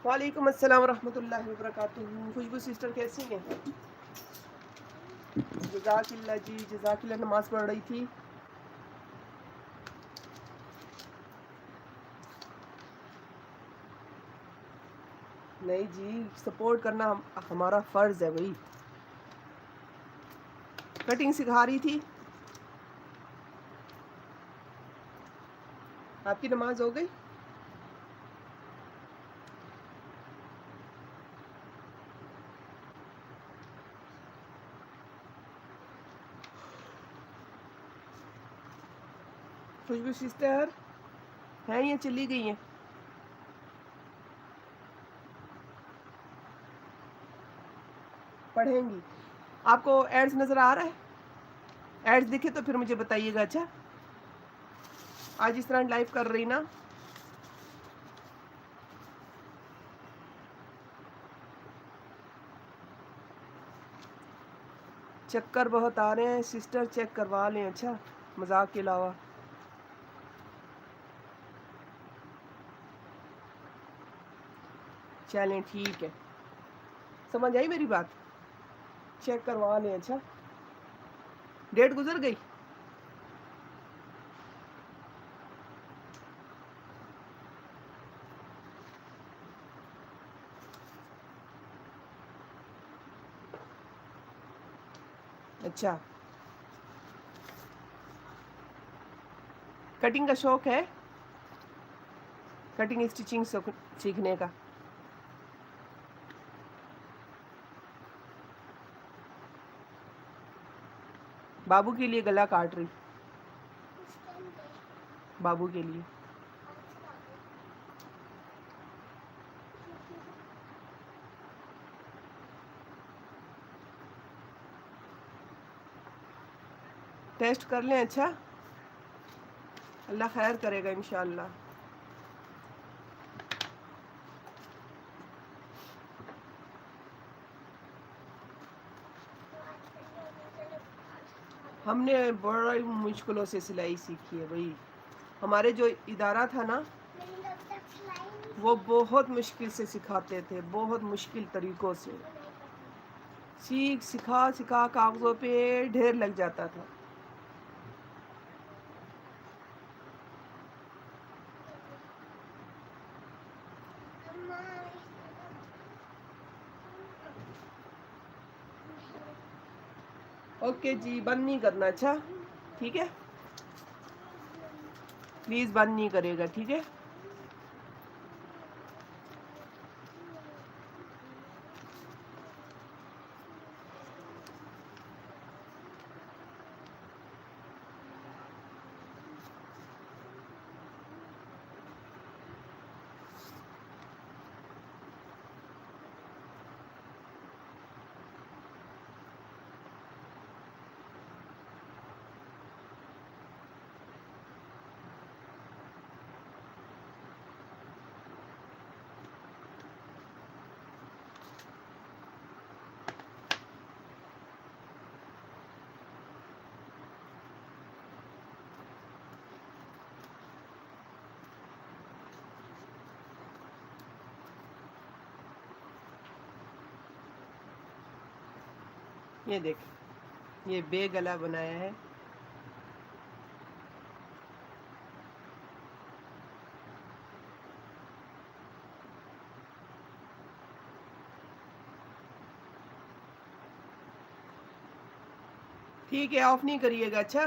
वालेकुम अस्सलाम रहमतुल्लाहि व बरकातुहू। खुशबू सिस्टर कैसी हैं? जज़ाकिल्लाह जी, जज़ाकिल्लाह। नमाज पढ़ रही थी। नहीं जी, सपोर्ट करना हमारा फ़र्ज़ है भाई। कटिंग सिखा रही थी। आपकी नमाज हो गई? खुशबू सिस्टर हैं या चली गई हैं? पढ़ेंगी। आपको एड्स नज़र आ रहा है? एड्स दिखे तो फिर मुझे बताइएगा। अच्छा, आज इस तरह लाइव कर रही ना। चक्कर बहुत आ रहे हैं सिस्टर, चेक करवा लें। अच्छा, मजाक के अलावा। चलें ठीक है, समझ आई मेरी बात। चेक करवा लें। अच्छा, डेट गुजर गई। अच्छा, कटिंग का शौक है? कटिंग स्टिचिंग सीखने का? बाबू के लिए गला काट रही। बाबू के लिए। टेस्ट कर लें। अच्छा, अल्लाह खैर करेगा इंशाअल्लाह। हमने बड़ी मुश्किलों से सिलाई सीखी है भाई। हमारे जो इदारा था ना, वो बहुत मुश्किल से सिखाते थे, बहुत मुश्किल तरीक़ों से। सिखा सिखा कागज़ों पे ढेर लग जाता था। ओके जी, बंद नहीं करना। अच्छा ठीक है, प्लीज़ बंद नहीं करेगा, ठीक है। ये देख, ये बे गला बनाया है। ठीक है, ऑफ नहीं करिएगा। अच्छा,